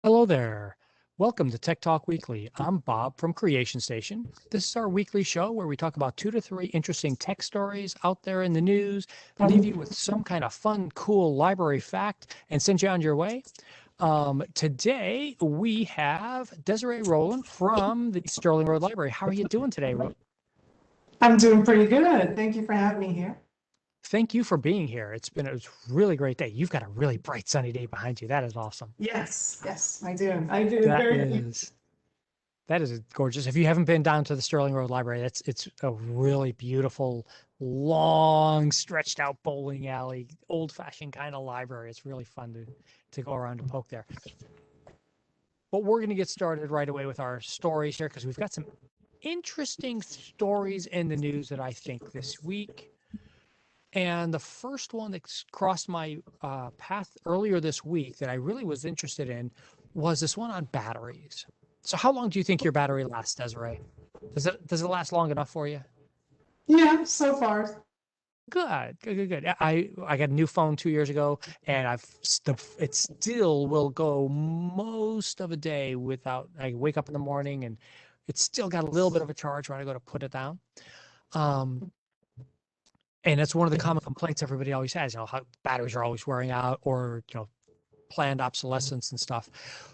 Hello there. Welcome to Tech Talk Weekly. I'm Bob from Creation Station. This is our weekly show where we talk about 2 to 3 interesting tech stories out there in the news, leave you with some kind of fun, cool library fact, and send you on your way. Today we have Desiree Roland from the Sterling Road Library. How are you doing today? I'm doing pretty good. Thank you for having me here. Thank you for being here. It's been a really great day. You've got a really bright sunny day behind you. That is awesome. Yes, I do. I do. That Very is That is gorgeous. If you haven't been down to the Sterling Road Library, it's a really beautiful, long, stretched out bowling alley, old fashioned kind of library. It's really fun to go around and poke there. But we're going to get started right away with our stories here because we've got some interesting stories in the news that I think this week. And the first one that crossed my path earlier this week that I really was interested in was this one on batteries. So how long do you think your battery lasts, Desiree? Does it last long enough for you? Yeah, so far. Good. I got a new phone 2 years ago, and it still will go most of a day without. I wake up in the morning, and it's still got a little bit of a charge when I go to put it down. And that's one of the common complaints everybody always has, how batteries are always wearing out or, planned obsolescence and stuff.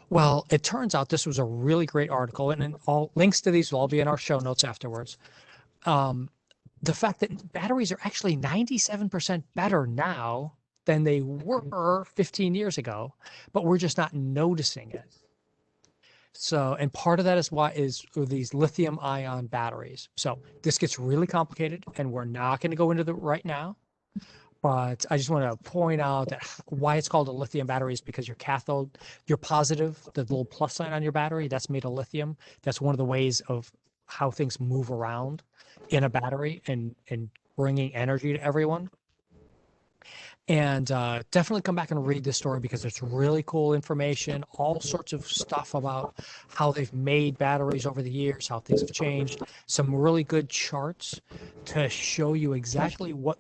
Well, it turns out this was a really great article, and all links to these will all be in our show notes afterwards. The fact that batteries are actually 97% better now than they were 15 years ago, but we're just not noticing it. So, and part of that is these lithium ion batteries. So this gets really complicated, and we're not going to go into the right now. But I just want to point out that why it's called a lithium battery is because your cathode, your positive, the little plus sign on your battery, that's made of lithium. That's one of the ways of how things move around in a battery and bringing energy to everyone. And definitely come back and read this story because it's really cool information, all sorts of stuff about how they've made batteries over the years, how things have changed, some really good charts to show you exactly what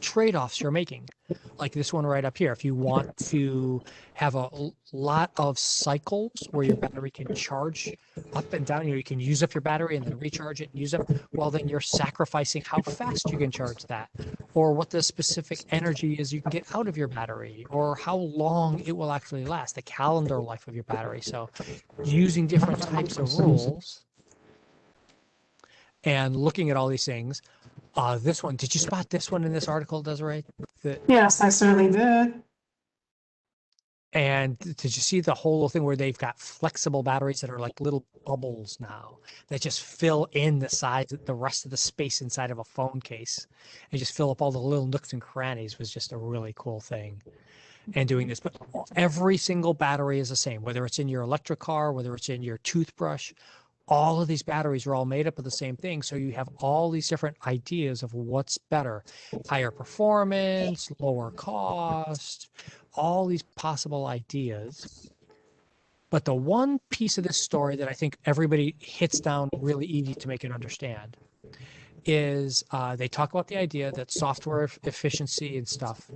trade-offs you're making. Like this one right up here. If you want to have a lot of cycles where your battery can charge up and down, you can use up your battery and then recharge it and use up, well, then you're sacrificing how fast you can charge that, or what the specific energy is you can get out of your battery, or how long it will actually last, the calendar life of your battery. So using different types of rules and looking at all these things. This one, did you spot this one in this article, Desiree? Yes, I certainly did. And did you see the whole thing where they've got flexible batteries that are like little bubbles now that just fill in the rest of the space inside of a phone case and just fill up all the little nooks and crannies was just a really cool thing. And doing this, but every single battery is the same, whether it's in your electric car, whether it's in your toothbrush. All of these batteries are all made up of the same thing. So you have all these different ideas of what's better, higher performance, lower cost, all these possible ideas. But the one piece of this story that I think everybody hits down really easy to make it understand is they talk about the idea that software efficiency and stuff.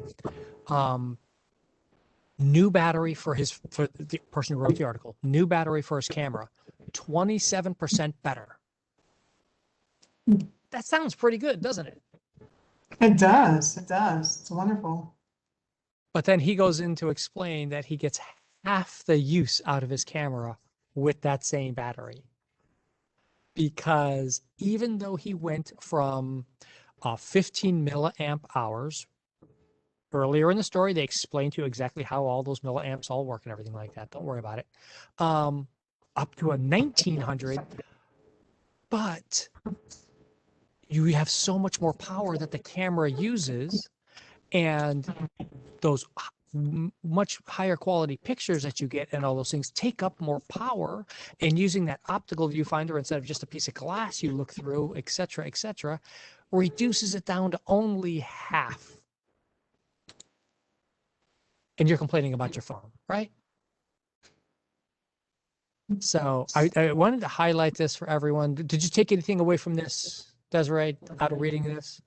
New battery for the person who wrote the article, new battery for his camera, 27% better. That sounds pretty good, doesn't it? It does. It's wonderful. But then he goes in to explain that he gets half the use out of his camera with that same battery. Because even though he went from 15 milliamp hours, earlier in the story, they explain to you exactly how all those milliamps all work and everything like that. Don't worry about it. Up to a 1900, but you have so much more power that the camera uses, and those much higher quality pictures that you get and all those things take up more power, and using that optical viewfinder instead of just a piece of glass you look through, etc., reduces it down to only half. And you're complaining about your phone, right? So I wanted to highlight this for everyone. Did you take anything away from this, Desiree, out of reading this?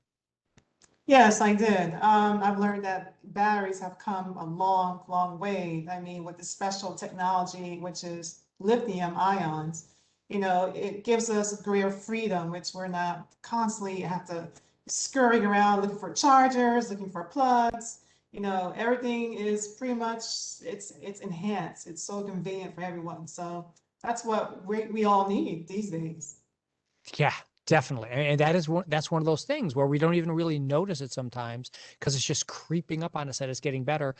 Yes, I did. I've learned that batteries have come a long, long way. I mean, with the special technology, which is lithium ions, it gives us a greater freedom, which we're not constantly have to scurrying around looking for chargers, looking for plugs. Everything is pretty much it's enhanced. It's so convenient for everyone. So that's what we all need these days. Yeah, definitely. And that's one of those things where we don't even really notice it sometimes because it's just creeping up on us that it's getting better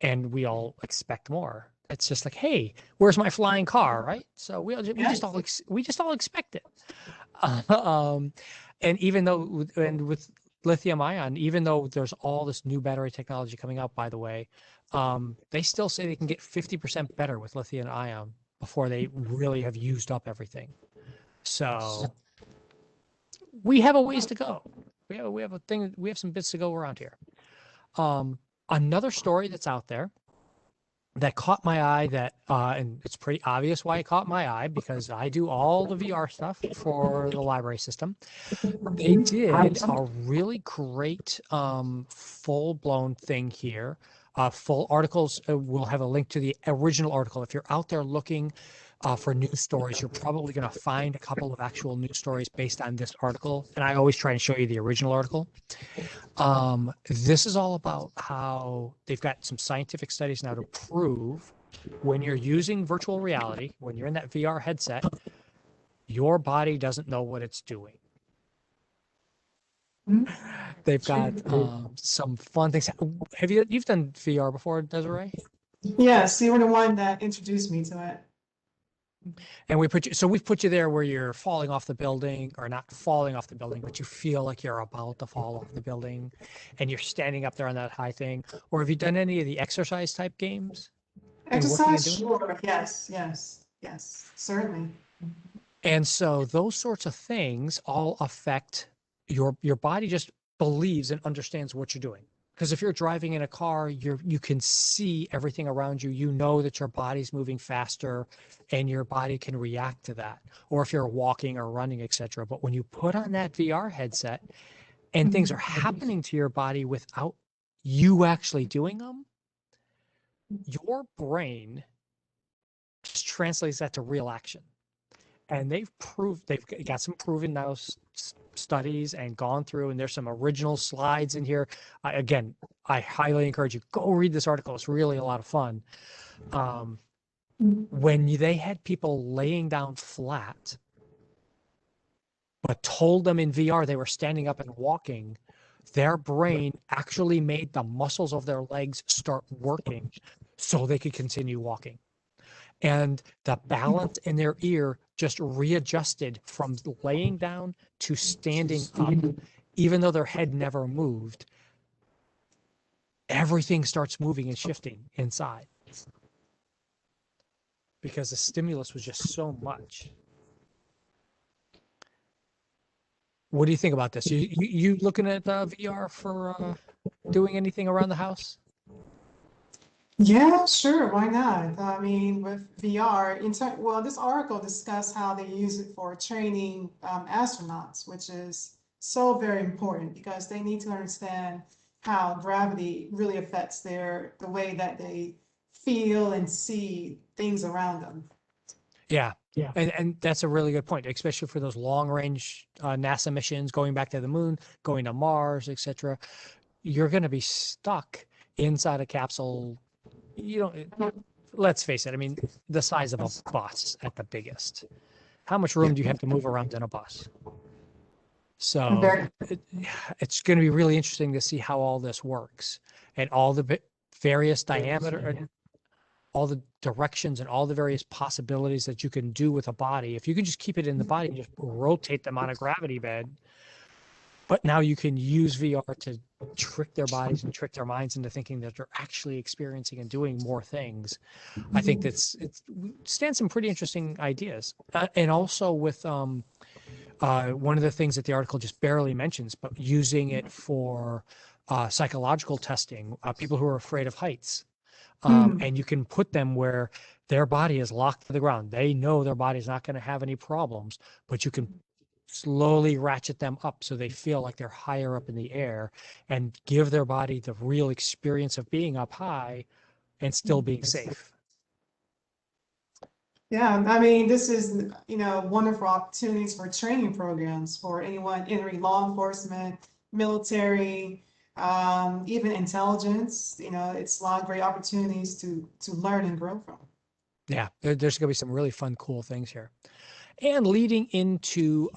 and we all expect more. It's just like, hey, where's my flying car, right? So we just all expect it. Um, and even though and with lithium ion, even though there's all this new battery technology coming out, by the way, they still say they can get 50% better with lithium ion before they really have used up everything. So we have a ways to go. We have some bits to go around here. Another story that's out there that caught my eye and it's pretty obvious why it caught my eye because I do all the VR stuff for the library system. They did a really great full-blown thing here. Full articles, we'll have a link to the original article. If you're out there looking for news stories, you're probably going to find a couple of actual news stories based on this article. And I always try and show you the original article. This is all about how they've got some scientific studies now to prove when you're using virtual reality, when you're in that VR headset, your body doesn't know what it's doing. They've got some fun things. You've done VR before, Desiree? Yes, you were the one that introduced me to it. And we've put you there where you're falling off the building, or not falling off the building, but you feel like you're about to fall off the building and you're standing up there on that high thing. Or have you done any of the exercise type games? Exercise, sure. Yes, certainly. And so those sorts of things all affect your body just believes and understands what you're doing. Because if you're driving in a car, you can see everything around you. You know that your body's moving faster and your body can react to that. Or if you're walking or running, etc. But when you put on that VR headset and things are happening to your body without you actually doing them, your brain just translates that to real action. And they've got some proven now studies and gone through, and there's some original slides in here. Again, I highly encourage you, go read this article. It's really a lot of fun. When they had people laying down flat, but told them in VR they were standing up and walking, their brain actually made the muscles of their legs start working so they could continue walking. And the balance in their ear just readjusted from laying down to standing up, even though their head never moved. Everything starts moving and shifting inside because the stimulus was just so much. What do you think about this? You looking at VR for doing anything around the house? Yeah, sure. Why not? I mean, with VR, well, this article discussed how they use it for training astronauts, which is so very important because they need to understand how gravity really affects the way that they feel and see things around them. Yeah. And that's a really good point, especially for those long range NASA missions, going back to the moon, going to Mars, etc. You're going to be stuck inside a capsule. Let's face it. I mean, the size of a bus at the biggest. How much room do you have to move around in a bus? So it's going to be really interesting to see how all this works and all the various diameter, all the directions and all the various possibilities that you can do with a body. If you can just keep it in the body and just rotate them on a gravity bed, but now you can use VR to trick their bodies and trick their minds into thinking that they're actually experiencing and doing more things. I think it stands some pretty interesting ideas. And also with one of the things that the article just barely mentions, but using it for psychological testing, people who are afraid of heights. And you can put them where their body is locked to the ground. They know their body's not going to have any problems, but you can slowly ratchet them up so they feel like they're higher up in the air and give their body the real experience of being up high and still being safe. Yeah, I mean, this is, wonderful opportunities for training programs for anyone entering law enforcement, military, even intelligence. It's a lot of great opportunities to learn and grow from. Yeah, there's going to be some really fun, cool things here. And leading into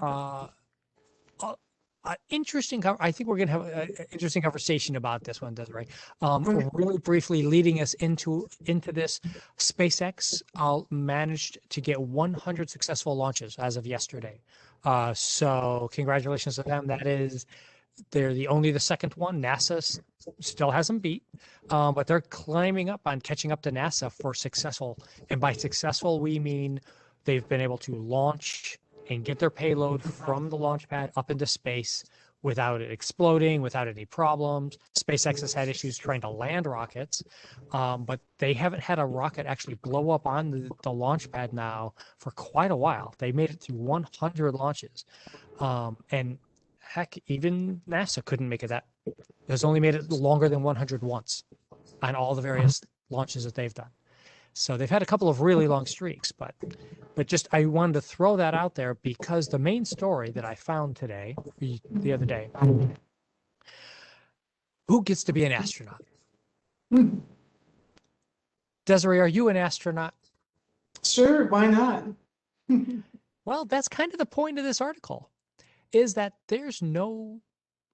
interesting. I think we're going to have an interesting conversation about this one, Desiree. Really briefly, leading us into this, SpaceX managed to get 100 successful launches as of yesterday. So congratulations to them. They're only the second one. NASA still hasn't beat, but they're climbing up on catching up to NASA for successful. And by successful, we mean they've been able to launch and get their payload from the launch pad up into space without it exploding, without any problems. SpaceX has had issues trying to land rockets, but they haven't had a rocket actually blow up on the launch pad now for quite a while. They made it through 100 launches. And heck, even NASA couldn't make it that. It has only made it longer than 100 once on all the various launches that they've done. So they've had a couple of really long streaks, but just I wanted to throw that out there because the main story that I found today, the other day, who gets to be an astronaut? Desiree, are you an astronaut? Sure, why not? Well, that's kind of the point of this article, is that there's no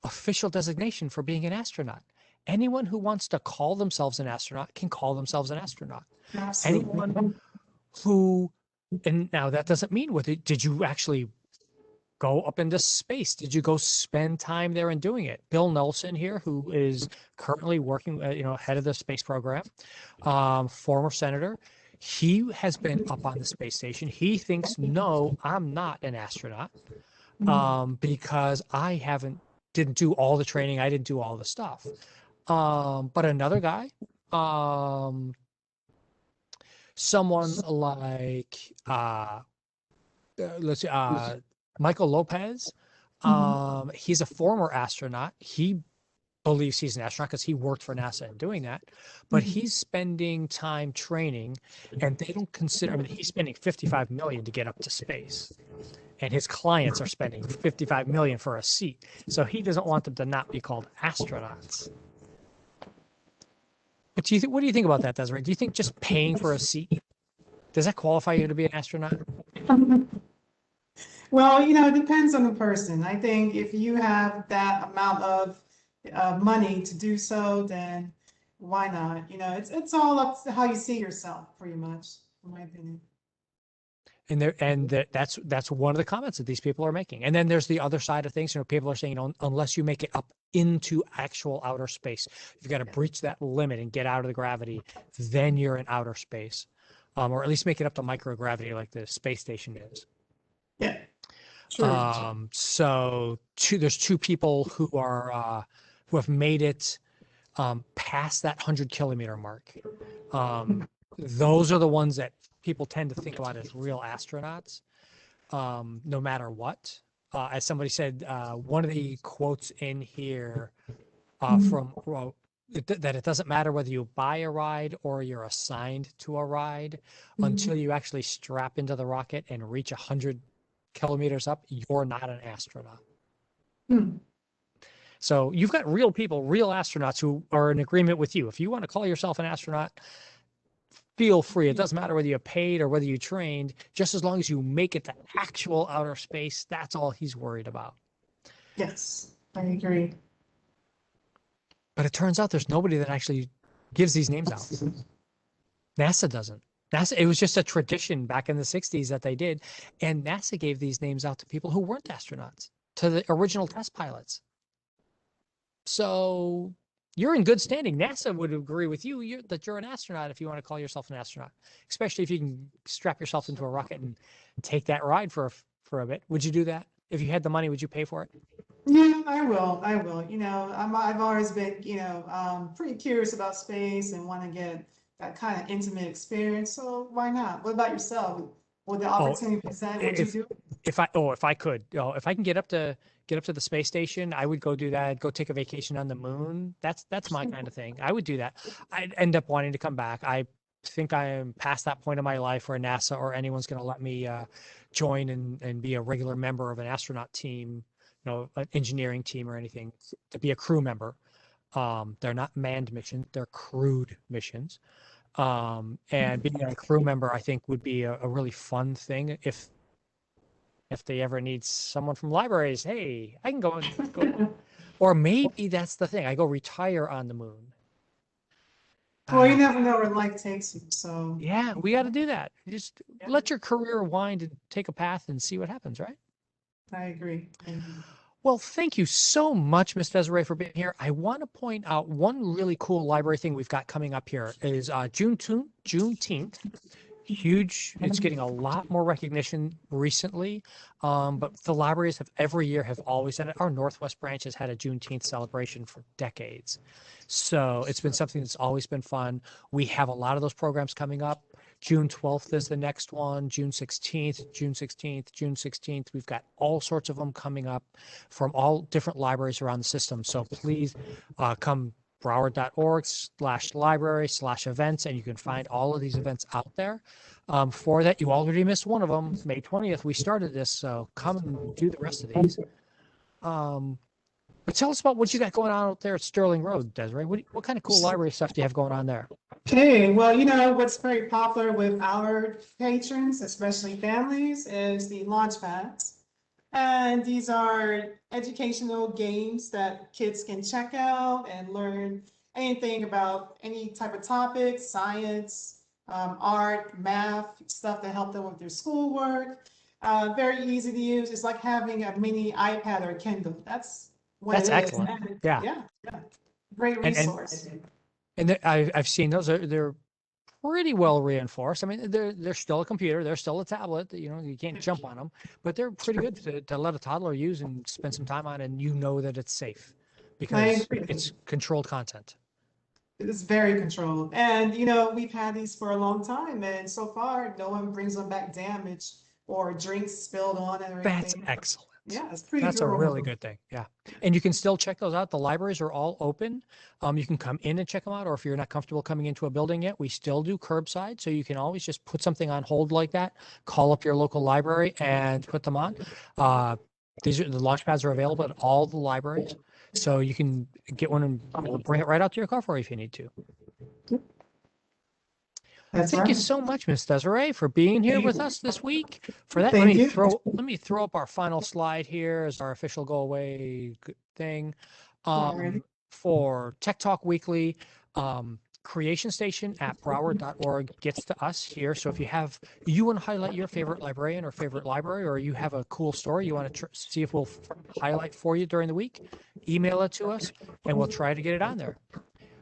official designation for being an astronaut. Anyone who wants to call themselves an astronaut can call themselves an astronaut. Absolutely. Anyone who, and now that doesn't mean did you actually go up into space? Did you go spend time there and doing it? Bill Nelson here, who is currently working, head of the space program, former senator, he has been up on the space station. He thinks, no, I'm not an astronaut because didn't do all the training. I didn't do all the stuff. But another guy, someone like let's see, Michael Lopez. He's a former astronaut. He believes he's an astronaut because he worked for NASA in doing that. But he's spending time training, and they don't consider. I mean, he's spending $55 million to get up to space, and his clients are spending $55 million for a seat. So he doesn't want them to not be called astronauts. But what do you think about that, Desiree? Do you think just paying for a seat, does that qualify you to be an astronaut? Well, it depends on the person. I think if you have that amount of money to do so, then why not? It's all up to how you see yourself, pretty much, in my opinion. And that's one of the comments that these people are making. And then there's the other side of things. People are saying, unless you make it up into actual outer space, you've got to breach that limit and get out of the gravity, then you're in outer space, or at least make it up to microgravity like the space station is. Yeah. Sure. So there's two people who have made it past that 100-kilometer mark. Those are the ones that people tend to think about as real astronauts, no matter what. As somebody said, one of the quotes in here that it doesn't matter whether you buy a ride or you're assigned to a ride until you actually strap into the rocket and reach 100 kilometers up, you're not an astronaut. So you've got real people, real astronauts who are in agreement with you. If you want to call yourself an astronaut, feel free. It doesn't matter whether you paid or whether you trained, just as long as you make it to actual outer space, that's all he's worried about. Yes, I agree. But it turns out there's nobody that actually gives these names out. NASA doesn't. It was just a tradition back in the 60s that they did. And NASA gave these names out to people who weren't astronauts, to the original test pilots. So you're in good standing. NASA would agree with you that you're an astronaut if you want to call yourself an astronaut, especially if you can strap yourself into a rocket and take that ride for a bit. Would you do that? If you had the money, would you pay for it? Yeah, I will. I've always been, pretty curious about space and want to get that kind of intimate experience. So why not? What about yourself? With the Oh, opportunity present, would you if do it? if I could, if I can get up to the space station, I would go do that. Go take a vacation on the moon. That's my kind of thing. I would do that. I'd end up wanting to come back. I think I am past that point in my life where NASA or anyone's going to let me join and be a regular member of an astronaut team, an engineering team or anything, to be a crew member. They're not manned missions; they're crewed missions. And being a crew member, I think, would be a really fun thing if they ever need someone from libraries. Hey, I can go and go. Or maybe that's the thing. I go retire on the moon. Well, you never know where life takes you, so. Yeah, we got to do that. Just let your career wind and take a path and see what happens, right? I agree. Well, thank you so much, Miss Desiree, for being here. I want to point out one really cool library thing we've got coming up here is Juneteenth. Huge. It's getting a lot more recognition recently. But the libraries have every year have always done it. Our Northwest branch has had a Juneteenth celebration for decades. So it's been something that's always been fun. We have a lot of those programs coming up. June 12th is the next one, June 16th, June 16th, June 16th. We've got all sorts of them coming up from all different libraries around the system. So please come broward.org/library/events, and you can find all of these events out there. For that, you already missed one of them, May 20th. We started this, so come and do the rest of these. But tell us about what you got going on out there at Sterling Road, Desiree. What kind of cool library stuff do you have going on there? Okay, well, what's very popular with our patrons, especially families, is the launch pads. And these are educational games that kids can check out and learn anything about any type of topic, science, art, math, stuff to help them with their schoolwork. Very easy to use. It's like having a mini iPad or Kindle. That's what That's it is. excellent. And Yeah. yeah, great And resource. I've seen those. They're pretty well reinforced. I mean, they're still a computer. They're still a tablet. You can't jump on them, but they're pretty good to let a toddler use and spend some time on, and that it's safe because agree. it's controlled content. It's very controlled. And, we've had these for a long time, and so far, no one brings them back damaged or drinks spilled on it or That's anything. excellent. Yeah, it's pretty That's a durable. really good thing. Yeah. And you can still check those out. The libraries are all open. You can come in and check them out, or if you're not comfortable coming into a building yet, we still do curbside. So you can always just put something on hold like that, call up your local library and put them on. The launch pads are available at all the libraries. So you can get one and bring it right out to your car for you if you need to. That's Thank you right. so much, Miss Desiree, for being here with us this week. For that, Thank let you. me throw up our final slide here as our official go away thing. Alrighty. For Tech Talk Weekly, Creation Station at broward.org gets to us here. So if you want to highlight your favorite librarian or favorite library, or you have a cool story you want to see if we'll highlight for you during the week, email it to us and we'll try to get it on there.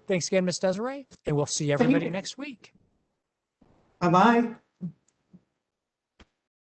Thanks again, Miss Desiree, and we'll see everybody next week. Bye-bye.